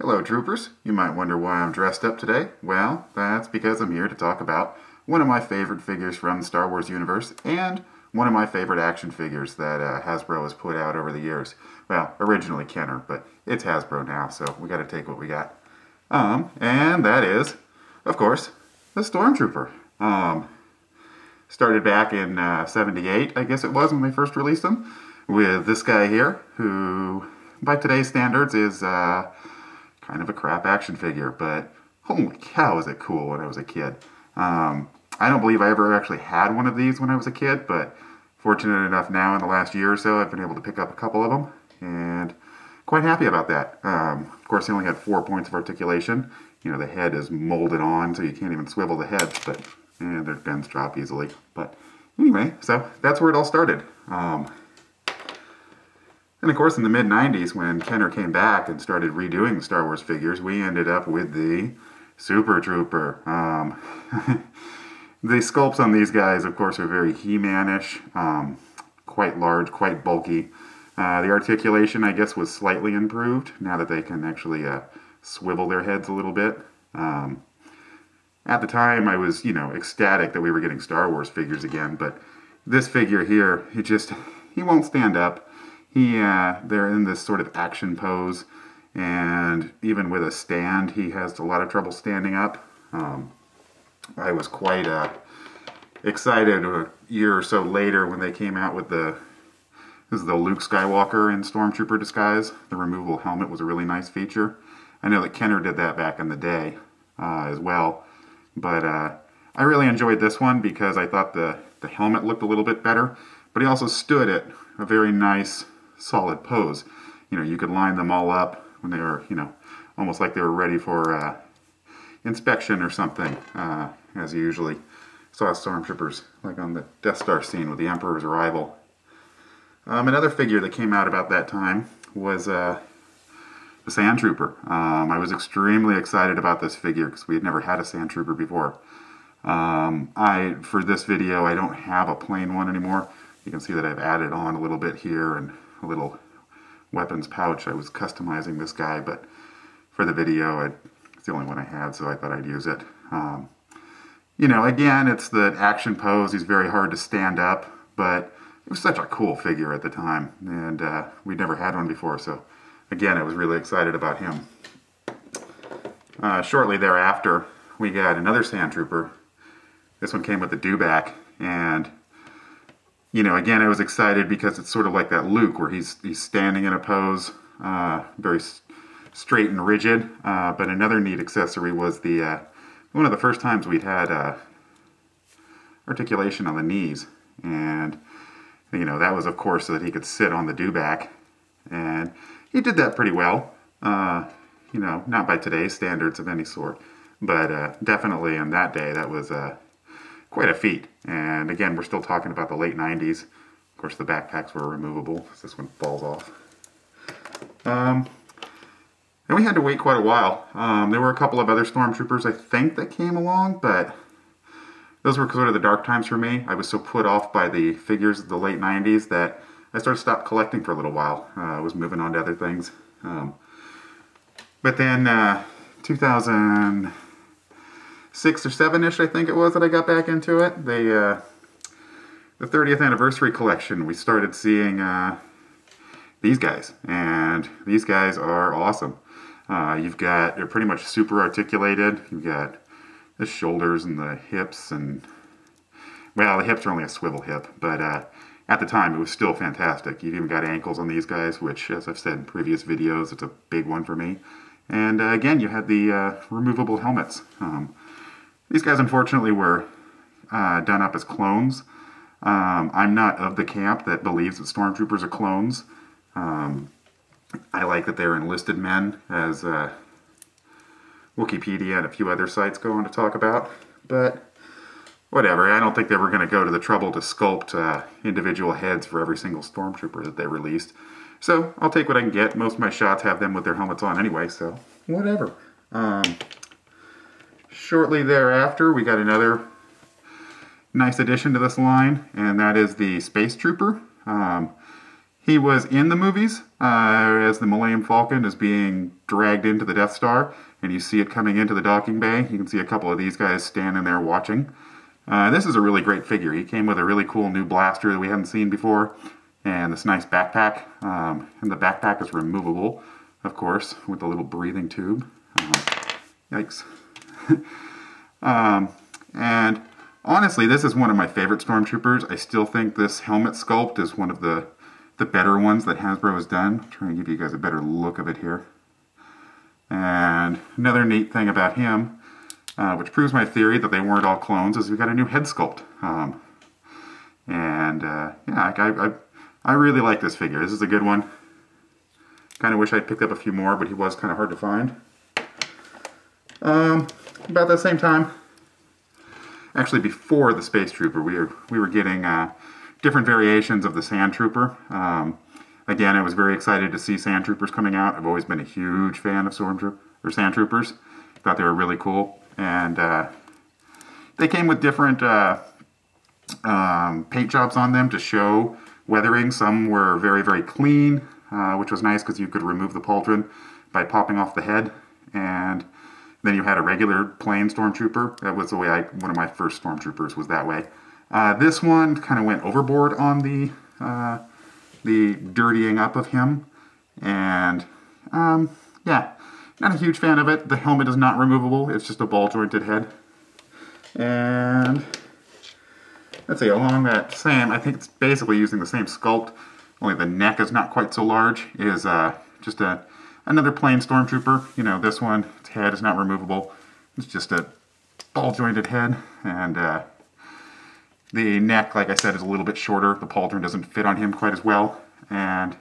Hello troopers, you might wonder why I'm dressed up today. Well, that's because I'm here to talk about one of my favorite figures from the Star Wars universe and one of my favorite action figures that Hasbro has put out over the years. Well, originally Kenner, but it's Hasbro now, so we gotta take what we got. And that is, of course, the Stormtrooper. Started back in 78, I guess it was, when they first released him, with this guy here, who, by today's standards, is kind of a crap action figure, but holy cow is it cool when I was a kid. I don't believe I ever actually had one of these when I was a kid, but fortunate enough now in the last year or so I've been able to pick up a couple of them, and quite happy about that. Of course, he only had 4 points of articulation. You know, the head is molded on, so you can't even swivel the head, but their bends drop easily. But anyway, so that's where it all started. And of course, in the mid-90s, when Kenner came back and started redoing the Star Wars figures, we ended up with the Super Trooper. The sculpts on these guys, of course, are very He-Man-ish, quite large, quite bulky. The articulation, I guess, was slightly improved now that they can actually swivel their heads a little bit. At the time, I was, ecstatic that we were getting Star Wars figures again, but this figure here, he won't stand up. They're in this sort of action pose, and even with a stand, he has a lot of trouble standing up. I was quite excited a year or so later when they came out with this is the Luke Skywalker in Stormtrooper disguise. The removable helmet was a really nice feature. I know that Kenner did that back in the day as well, but I really enjoyed this one because I thought the helmet looked a little bit better, but he also stood at a very nice solid pose. You could line them all up when they were, almost like they were ready for inspection or something, as you usually saw Stormtroopers, like on the Death Star scene with the Emperor's arrival. Another figure that came out about that time was the Sand Trooper. I was extremely excited about this figure because we had never had a Sand Trooper before. For this video, I don't have a plain one anymore. You can see that I've added on a little bit here and a little weapons pouch. I was customizing this guy, but for the video, it's the only one I had, so I thought I'd use it. Again, it's the action pose. He's very hard to stand up, but it was such a cool figure at the time, and we'd never had one before, so again, I was really excited about him. Shortly thereafter, we got another Sand Trooper. This one came with the dewback, and again, I was excited because it's sort of like that Luke where he's standing in a pose, very straight and rigid. But another neat accessory was one of the first times we'd had articulation on the knees, and that was, of course, so that he could sit on the dewback, and he did that pretty well. Not by today's standards of any sort, but definitely in that day that was quite a feat. And again, we're still talking about the late 90s. Of course, the backpacks were removable, so this one falls off. And we had to wait quite a while. There were a couple of other Stormtroopers, I think, that came along, but those were sort of the dark times for me. I was so put off by the figures of the late 90s that I stopped collecting for a little while. I was moving on to other things. But then 2006 or 7-ish, I think it was, that I got back into it. The 30th anniversary collection, we started seeing these guys, and these guys are awesome. They're pretty much super articulated. You've got the shoulders and the hips, and well, the hips are only a swivel hip, but at the time it was still fantastic. You've even got ankles on these guys, which, as I've said in previous videos, it's a big one for me. And again, you had the removable helmets. These guys, unfortunately, were done up as clones. I'm not of the camp that believes that Stormtroopers are clones. I like that they're enlisted men, as Wikipedia and a few other sites go on to talk about. But whatever, I don't think they were going to go to the trouble to sculpt individual heads for every single Stormtrooper that they released. So I'll take what I can get. Most of my shots have them with their helmets on anyway, so whatever. Shortly thereafter, we got another nice addition to this line, and that is the Space Trooper. He was in the movies as the Millennium Falcon is being dragged into the Death Star, and you see it coming into the docking bay. You can see a couple of these guys standing there watching. This is a really great figure. He came with a really cool new blaster that we hadn't seen before, and this nice backpack. And the backpack is removable, of course, with a little breathing tube. Yikes. And honestly, this is one of my favorite Stormtroopers. I still think this helmet sculpt is one of the better ones that Hasbro has done. I'm trying to give you guys a better look of it here. And another neat thing about him, which proves my theory that they weren't all clones, is we got a new head sculpt. Yeah, I really like this figure. This is a good one. Kind of wish I'd picked up a few more, but he was kind of hard to find. About the same time, actually before the Space Trooper, we were getting different variations of the Sand Trooper. Again, I was very excited to see Sand Troopers coming out. I've always been a huge fan of Sand Troopers. Thought they were really cool, and they came with different paint jobs on them to show weathering. Some were very, very clean, which was nice because you could remove the pauldron by popping off the head, and then you had a regular plain Stormtrooper. That was the way one of my first Stormtroopers was that way. This one kind of went overboard on the dirtying up of him, and yeah, not a huge fan of it. The helmet is not removable. It's just a ball jointed head. And let's see, along that same, I think it's basically using the same sculpt, only the neck is not quite so large, is just another plain Stormtrooper. You know, this one, its head is not removable. It's just a ball jointed head, and the neck, like I said, is a little bit shorter. The pauldron doesn't fit on him quite as well. And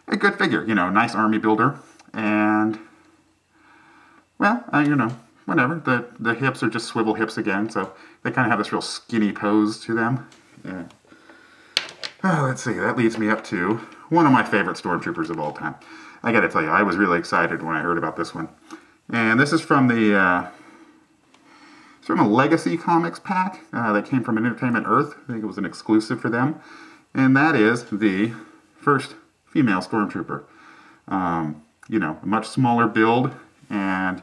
a good figure, you know, nice army builder. And, well, you know, whatever. The hips are just swivel hips again, so they kind of have this real skinny pose to them. Yeah. Oh, let's see, that leads me up to one of my favorite Stormtroopers of all time. I gotta tell you, I was really excited when I heard about this one. And this is from the it's from a Legacy Comics pack that came from Entertainment Earth. I think it was an exclusive for them. And that is the first female Stormtrooper. You know, a much smaller build. And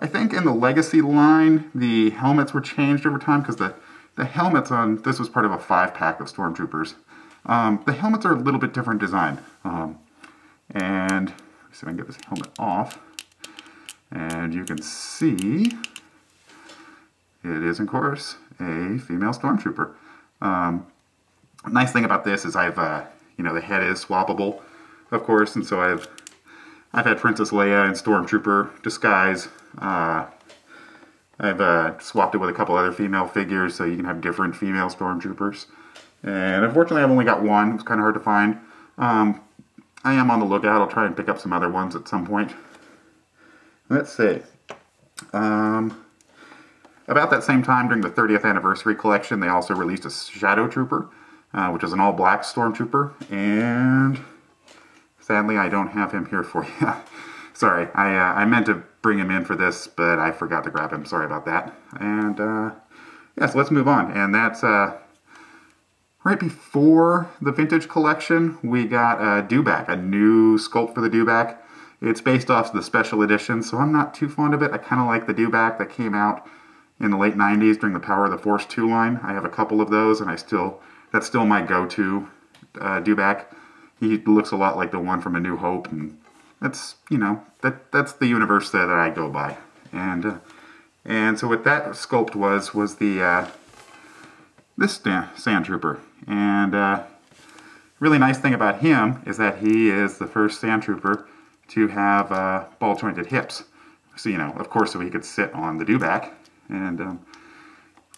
I think in the Legacy line, the helmets were changed over time because the helmets on, this was part of a 5-pack of Stormtroopers. The helmets are a little bit different design. And let's see if I can get this helmet off. And you can see it is, of course, a female Stormtrooper. Nice thing about this is I've, you know, the head is swappable, of course, and so I've had Princess Leia and Stormtrooper disguise. I've swapped it with a couple other female figures, so you can have different female Stormtroopers. And unfortunately, I've only got one. It was kind of hard to find. I am on the lookout. I'll try and pick up some other ones at some point. Let's see. About that same time, during the 30th anniversary collection, they also released a Shadow Trooper, which is an all-black Stormtrooper, and sadly, I don't have him here for you. Sorry, I meant to bring him in for this, but I forgot to grab him. Sorry about that. And, yeah, so let's move on. And that's, right before the Vintage Collection, we got a Dewback, a new sculpt for the Dewback. It's based off the special edition, so I'm not too fond of it. I kind of like the Dewback that came out in the late 90s during the Power of the Force 2 line. I have a couple of those, and that's still my go-to Dewback. He looks a lot like the one from A New Hope, and that's, you know, that's the universe that I go by. And so what that sculpt was the this Sand Trooper. And really nice thing about him is that he is the first Sand Trooper to have ball-jointed hips. So, you know, of course, so he could sit on the Dewback. And,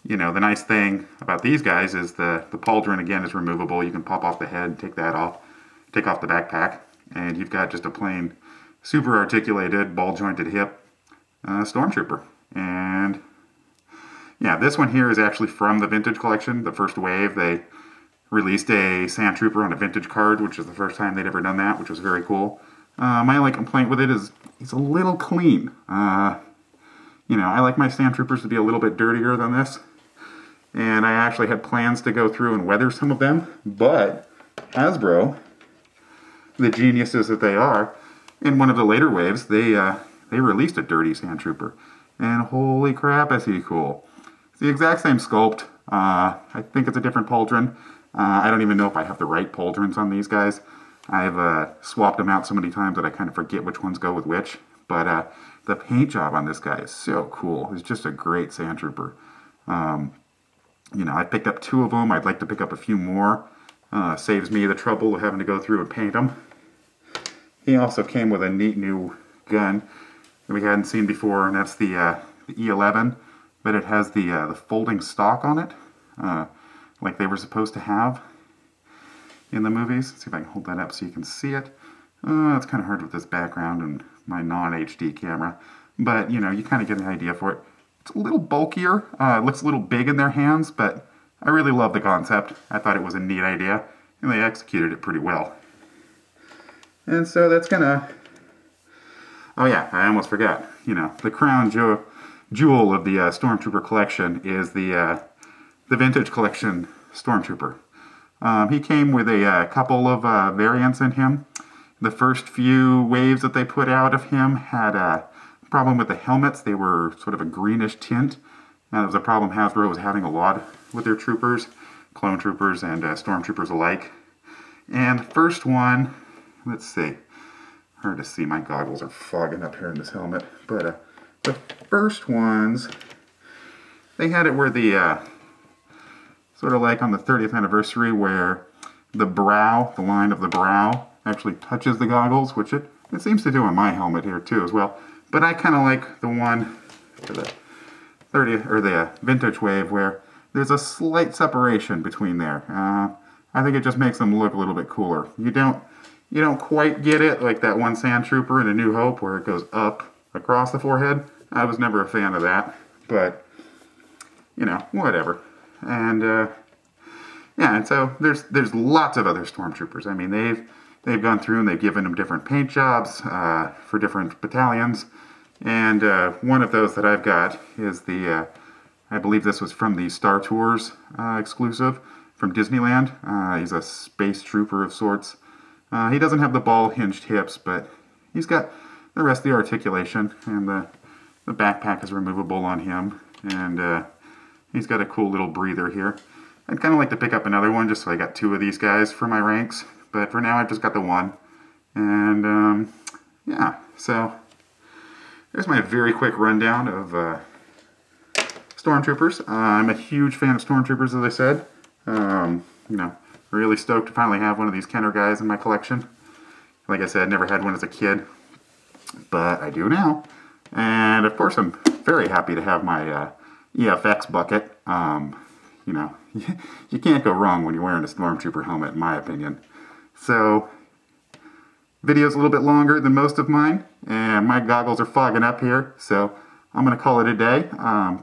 you know, the nice thing about these guys is the pauldron, again, is removable. You can pop off the head, take that off, take off the backpack, and you've got just a plain, super articulated, ball-jointed hip Stormtrooper. And, yeah, this one here is actually from the Vintage Collection, the first wave. They released a Sand Trooper on a vintage card, which is the first time they'd ever done that, which was very cool. My only complaint with it is it's a little clean. You know, I like my Sand Troopers to be a little bit dirtier than this. And I actually had plans to go through and weather some of them, but Hasbro the geniuses that they are, in one of the later waves, they released a dirty Sand Trooper. And holy crap, is he cool. It's the exact same sculpt. I think it's a different pauldron. I don't even know if I have the right pauldrons on these guys. I've swapped them out so many times that I kind of forget which ones go with which. But the paint job on this guy is so cool. It's just a great Sand Trooper. You know, I picked up 2 of them. I'd like to pick up a few more. Saves me the trouble of having to go through and paint them. He also came with a neat new gun that we hadn't seen before, and that's the E11. But it has the folding stock on it, like they were supposed to have in the movies. Let's see if I can hold that up so you can see it. It's kind of hard with this background and my non-HD camera, but you know, you kind of get an idea for it. It's a little bulkier, it looks a little big in their hands, but I really love the concept. I thought it was a neat idea, and they executed it pretty well. And so that's gonna... Oh yeah, I almost forgot. You know, the crown jewel of the Stormtrooper collection is the Vintage Collection Stormtrooper. He came with a couple of variants in him. The first few waves that they put out of him had a problem with the helmets. They were sort of a greenish tint. That was a problem Hasbro was having a lot with their troopers, clone troopers and stormtroopers alike. And the first one, let's see, hard to see, my goggles are fogging up here in this helmet, but the first ones, they had it where the, sort of like on the 30th anniversary where the brow, the line of the brow, actually touches the goggles, which it seems to do on my helmet here too as well. But I kind of like the one for the 30th, or the vintage wave, where there's a slight separation between there. I think it just makes them look a little bit cooler. You don't quite get it like that one Sand Trooper in A New Hope where it goes up across the forehead. I was never a fan of that, but you know, whatever. And yeah, and so there's lots of other Stormtroopers. I mean, they've gone through and they've given them different paint jobs for different battalions. And one of those that I've got is the, I believe this was from the Star Tours exclusive from Disneyland. He's a space trooper of sorts. He doesn't have the ball hinged hips, but he's got the rest of the articulation, and the backpack is removable on him, and he's got a cool little breather here. I'd kind of like to pick up another one just so I got 2 of these guys for my ranks, but for now I've just got the one. And yeah, so there's my very quick rundown of Stormtroopers. I'm a huge fan of Stormtroopers, as I said. You know, really stoked to finally have one of these Kenner guys in my collection. Like I said, never had one as a kid, but I do now. And of course, I'm very happy to have my EFX bucket. You know, you can't go wrong when you're wearing a Stormtrooper helmet, in my opinion. So, video's a little bit longer than most of mine, and my goggles are fogging up here, so I'm going to call it a day.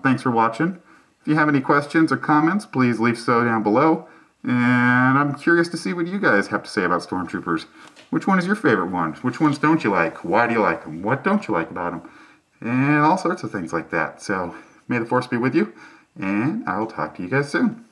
Thanks for watching. If you have any questions or comments, please leave so down below. And I'm curious to see what you guys have to say about Stormtroopers. Which one is your favorite one? Which ones don't you like? Why do you like them? What don't you like about them? And all sorts of things like that. So, may the Force be with you, and I will talk to you guys soon.